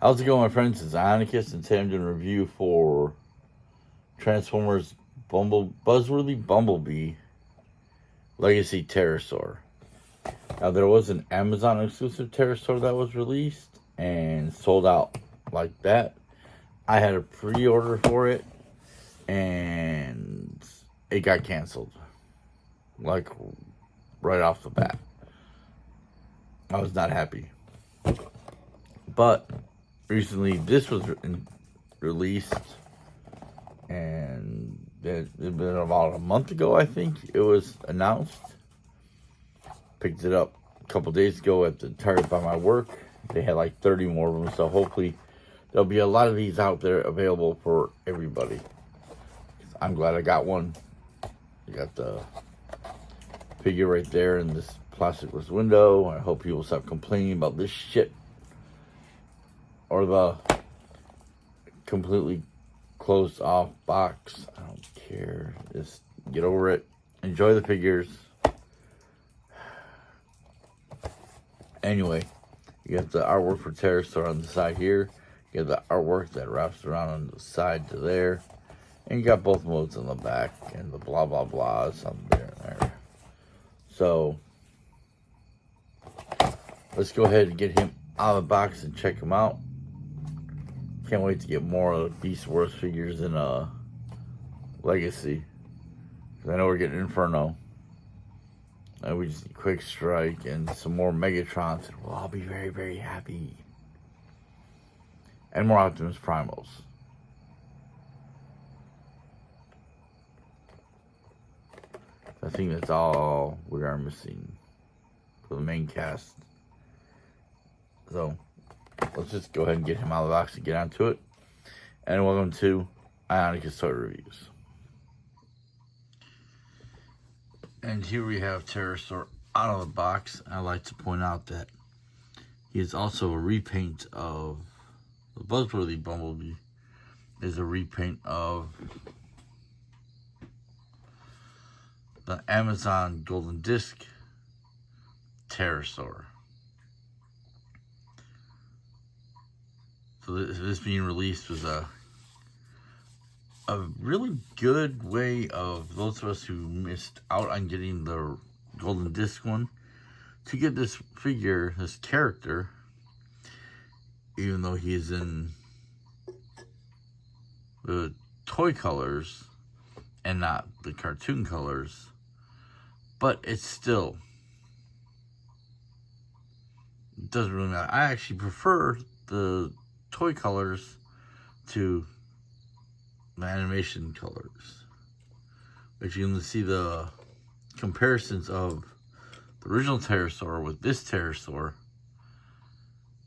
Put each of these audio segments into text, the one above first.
How's it going, my friends? It's Ionacus, and today I'm doing a review for Transformers Buzzworthy Bumblebee Legacy Terrorsaur. Now, there was an Amazon exclusive Terrorsaur that was released and sold out like that. I had a pre-order for it, and it got canceled, like right off the bat. I was not happy. But recently, this was released, and it's been about a month ago, I think it was announced. Picked it up a couple days ago at the Target by my work. They had like 30 more of them, so hopefully there'll be a lot of these out there available for everybody. I'm glad I got one. I got the figure right there in this plasticless window. I hope people stop complaining about this shit, or the completely closed off box. I don't care. Just get over it. Enjoy the figures. Anyway, you got the artwork for terrorsaur on the side here. You got the artwork that wraps around on the side to there. And you got both modes on the back and the blah blah blah, something there and there. So let's go ahead and get him out of the box and check him out. Can't wait to get more of the Beast Wars figures in Legacy. Because I know we're getting Inferno. And we just need Quick Strike and some more Megatrons. And we'll all be very, very happy. And more Optimus Primals. I think that's all we are missing for the main cast. So let's just go ahead and get him out of the box and get onto it. And welcome to Ionacus Toy Reviews. And here we have Terrorsaur out of the box. I like to point out that he is also a repaint of the Buzzworthy Bumblebee. Is a repaint of the Amazon Golden Disc Terrorsaur. So this being released was a really good way of those of us who missed out on getting the Golden Disc one to get this figure, this character, even though he is in the toy colors and not the cartoon colors, but it doesn't really matter. I actually prefer the toy colors to the animation colors, which you can see the comparisons of the original Terrorsaur with this Terrorsaur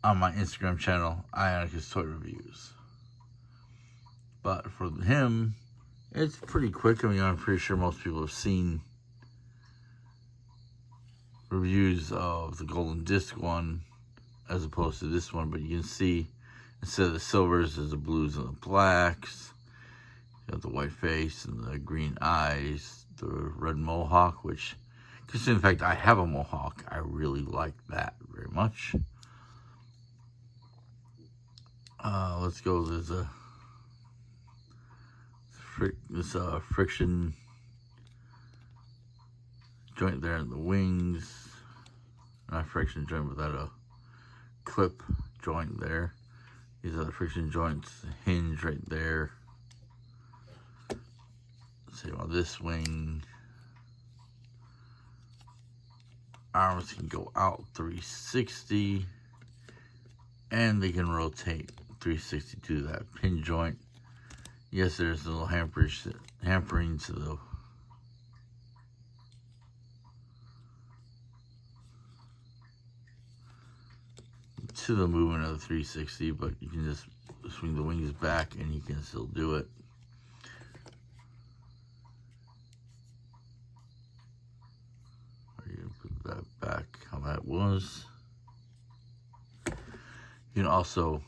on my Instagram channel, Ionacus Toy Reviews. But for him, it's pretty quick. I mean, I'm pretty sure most people have seen reviews of the Golden Disc one as opposed to this one, but you can see instead of the silvers, there's the blues and the blacks. You got the white face and the green eyes, the red mohawk, which, because in fact I have a mohawk, I really like that very much. Let's go. There's this friction joint there in the wings. Not friction joint, but that clip joint there. These are the friction joints, hinge right there. See about this wing. Arms can go out 360, and they can rotate 360 to that pin joint. Yes, there's a little hampering to the movement of the 360, but you can just swing the wings back and you can still do it. Put that back how that was. You can also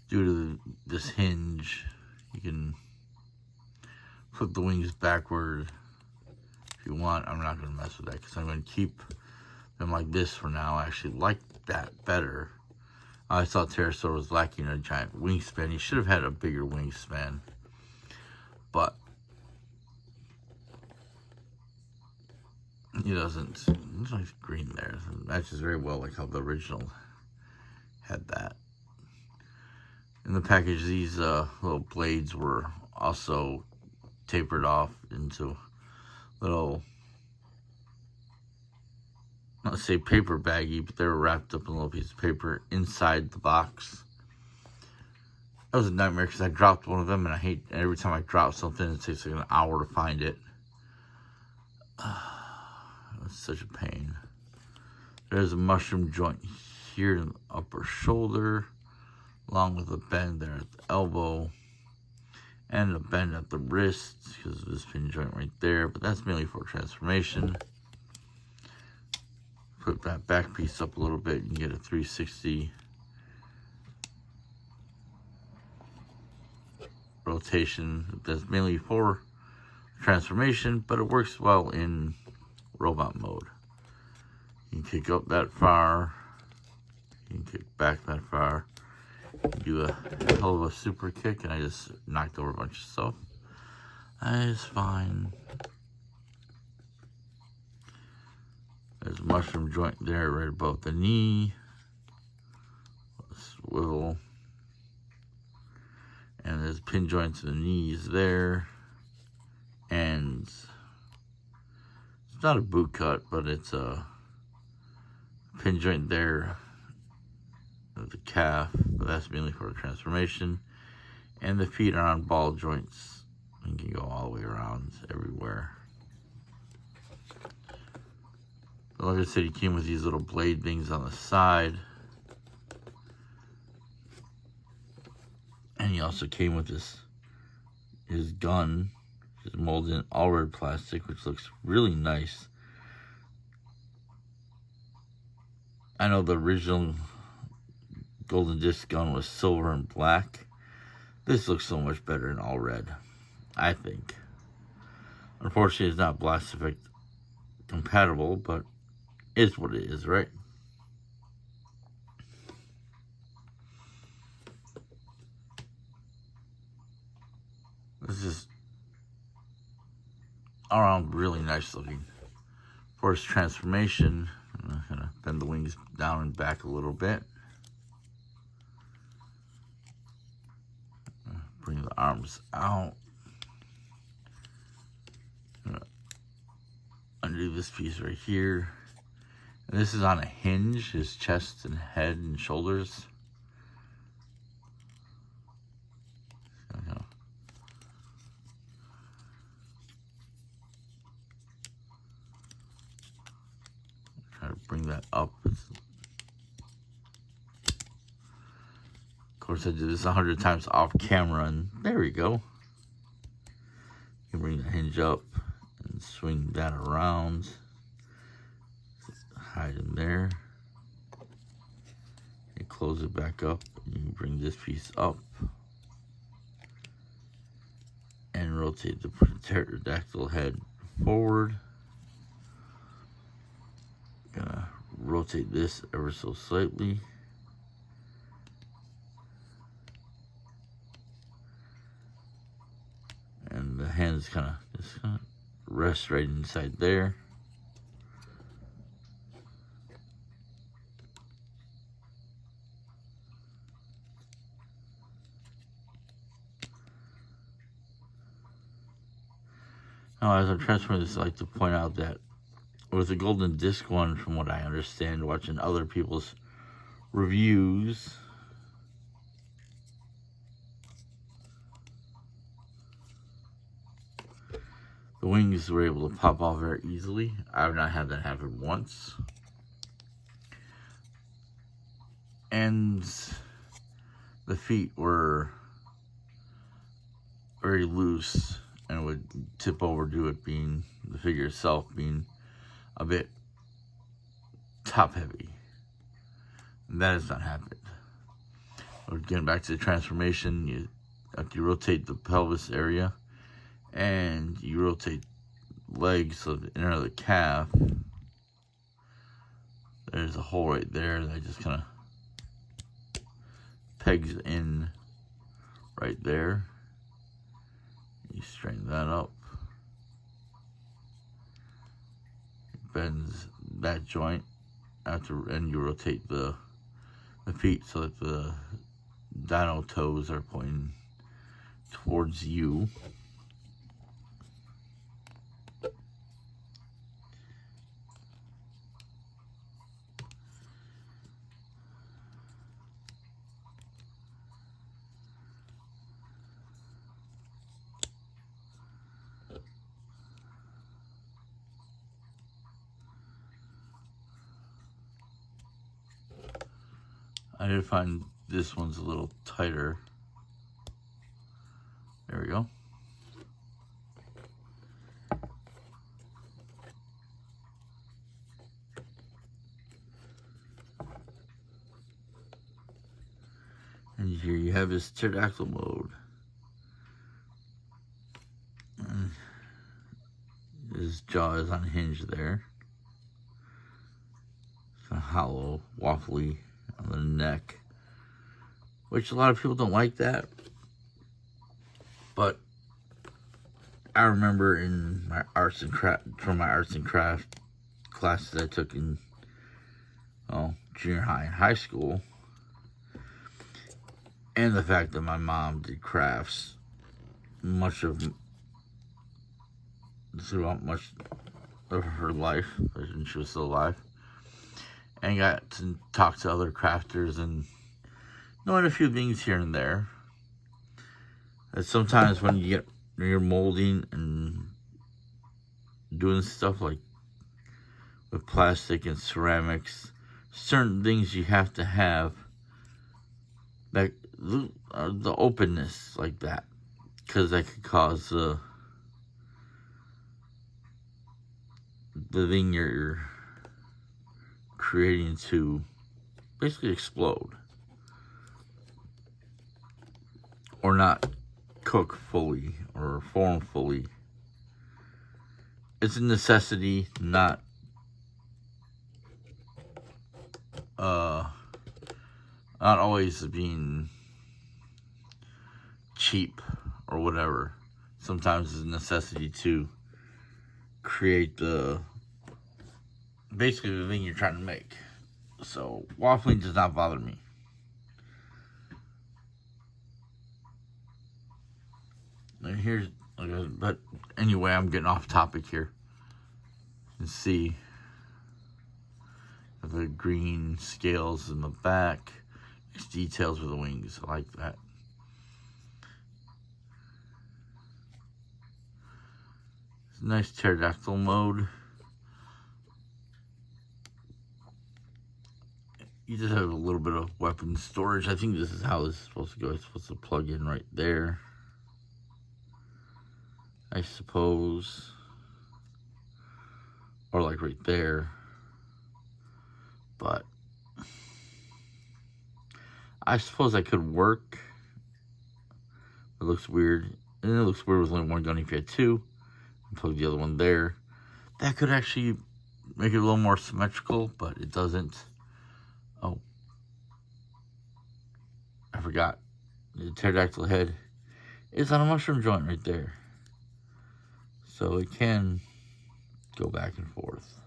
due to this hinge, you can flip the wings backward if you want. I'm not going to mess with that because I'm going to keep them like this for now. I actually like that better. I thought Terrorsaur was lacking a giant wingspan. He should have had a bigger wingspan. But he doesn't. There's nice green there. It matches very well like how the original had that. In the package, these little blades were also tapered off into little, not say paper baggy, but they were wrapped up in a little piece of paper inside the box. That was a nightmare because I dropped one of them, and I hate every time I drop something, it takes like an hour to find it. It's such a pain. There's a mushroom joint here in the upper shoulder, along with a bend there at the elbow, and a bend at the wrist because of this pin joint right there, but that's mainly for transformation. Put that back piece up a little bit, you can get a 360 rotation. That's mainly for transformation, but it works well in robot mode. You can kick up that far, you can kick back that far, do a hell of a super kick, and I just knocked over a bunch of stuff. That is fine. There's a mushroom joint there right above the knee. Swivel. And there's pin joints in the knees there. And it's not a boot cut, but it's a pin joint there at the calf, but that's mainly for the transformation. And the feet are on ball joints. You can go all the way around everywhere. Like I said, he came with these little blade things on the side. And he also came with his gun, which is molded in all red plastic, which looks really nice. I know the original Golden Disc gun was silver and black. This looks so much better in all red, I think. Unfortunately, it's not Blast Effect compatible, but it's what it is, right? This is all around really nice looking. For his transformation, I'm gonna bend the wings down and back a little bit. Bring the arms out. Undo this piece right here. And this is on a hinge, his chest and head and shoulders. Try to bring that up. Of course, I did this 100 times off camera, and there we go. You can bring the hinge up and swing that around. Hide in there. You close it back up. You can bring this piece up and rotate the pterodactyl head forward. Gonna rotate this ever so slightly. And the hands kind of just rest right inside there. Now, as I'm transferring this, I'd like to point out that with the Golden Disc one, from what I understand, watching other people's reviews, the wings were able to pop off very easily. I've not had that happen once. And the feet were very loose and would tip over due it being, the figure itself being a bit top heavy. And that has not happened. Getting back to the transformation, after you rotate the pelvis area, and you rotate legs of the inner of the calf, there's a hole right there that just kind of pegs in right there. You straighten that up, bends that joint and you rotate the feet so that the dino toes are pointing towards you. I did find this one's a little tighter. There we go. And here you have his pterodactyl mode. And his jaw is unhinged there. It's kind of hollow, waffly on the neck, which a lot of people don't like that. But I remember in my arts and craft classes I took in junior high and high school, and the fact that my mom did crafts throughout much of her life, when she was still alive, and got to talk to other crafters and knowing a few things here and there. That sometimes when you're molding and doing stuff like with plastic and ceramics, certain things you have to have, like the openness like that, because that could cause the thing you're creating to basically explode or not cook fully or form fully. It's a necessity, not always being cheap or whatever. Sometimes it's a necessity to create basically the thing you're trying to make. So waffling does not bother me. And here's, but anyway, I'm getting off topic here. You can see the green scales in the back, these details with the wings. I like that. It's a nice pterodactyl mode. You just have a little bit of weapon storage. I think this is how this is supposed to go. It's supposed to plug in right there, I suppose, or like right there. But I suppose that could work. It looks weird. And it looks weird with only one gun. If you had two, and plug the other one there, that could actually make it a little more symmetrical, but it doesn't. Oh, I forgot. The pterodactyl head is on a mushroom joint right there. So it can go back and forth.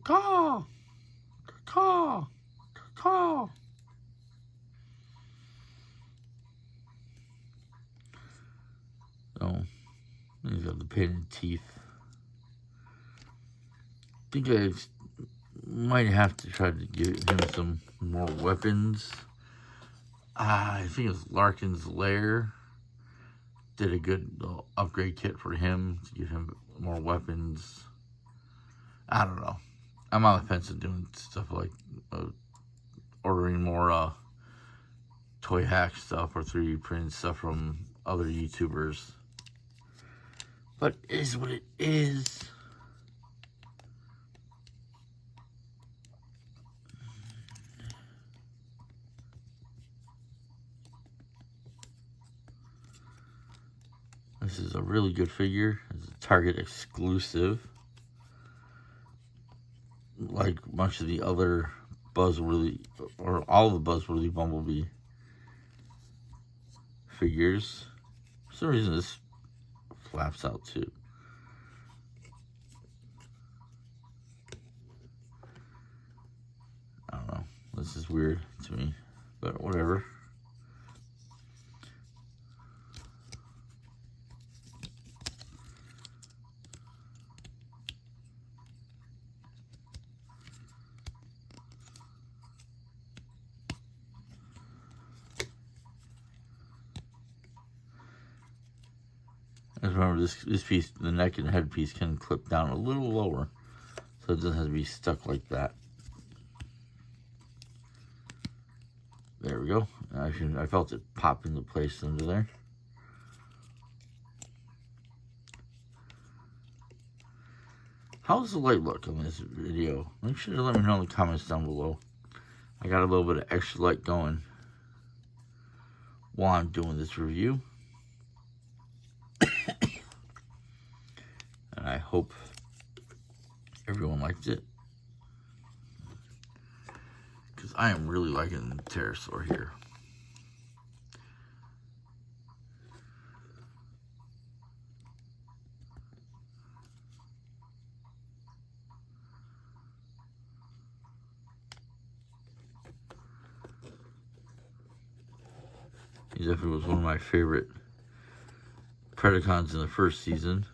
Caw! Caw! Caw! So, he's got the painted teeth. I think I might have to try to give him some more weapons. I think it's Larkin's Lair did a good upgrade kit for him to give him more weapons. I don't know. I'm on the fence of doing stuff like ordering more toy hack stuff or 3D print stuff from other YouTubers. But it is what it is. This is a really good figure. It's a Target exclusive. Like much of the other buzzworthy, or all the buzzworthy Bumblebee figures. For some reason this flaps out too. I don't know. This is weird to me, but whatever. Just remember this piece, the neck and head piece can clip down a little lower, so it doesn't have to be stuck like that. There we go. I felt it pop into place under there. How's the light look on this video? Make sure to let me know in the comments down below. I got a little bit of extra light going while I'm doing this review. And I hope everyone liked it, because I am really liking the terrorsaur here. He definitely was one of my favorite Predacons in the first season.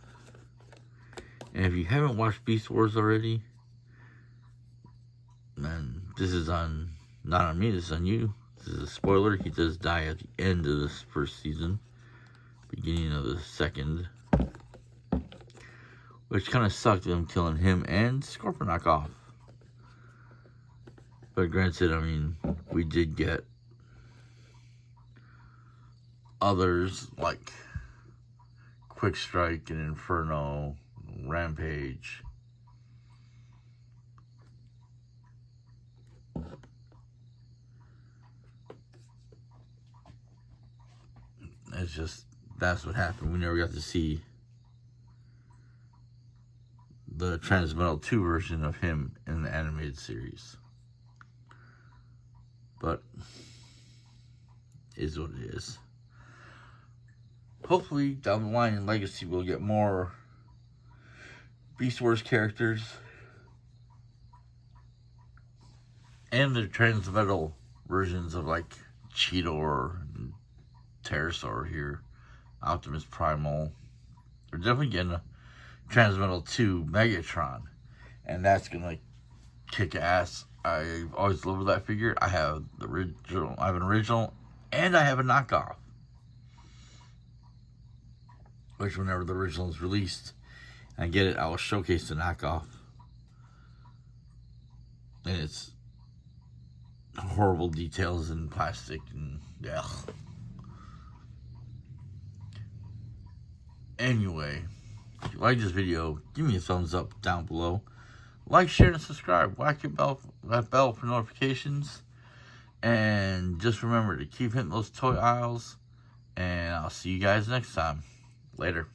And if you haven't watched Beast Wars already, man, this is not on me, this is on you. This is a spoiler. He does die at the end of this first season, beginning of the second, which kind of sucked, them killing him and Scorponok off. But granted, I mean, we did get others like Quick Strike and Inferno, Rampage. It's just, that's what happened. We never got to see the Transmetal 2 version of him in the animated series. But is what it is. Hopefully down the line in Legacy we'll get more Beast Wars characters and the Transmetal versions of like Cheetor and Terrorsaur here, Optimus Primal. We're definitely getting a Transmetal 2 Megatron, and that's gonna kick ass. I've always loved that figure. I have the original, I have an original, and I have a knockoff. Which whenever the original is released and I get it, I will showcase the knockoff. And it's horrible details in plastic and yeah. Anyway, if you like this video, give me a thumbs up down below. Like, share, and subscribe. Whack that bell for notifications. And just remember to keep hitting those toy aisles. And I'll see you guys next time. Later.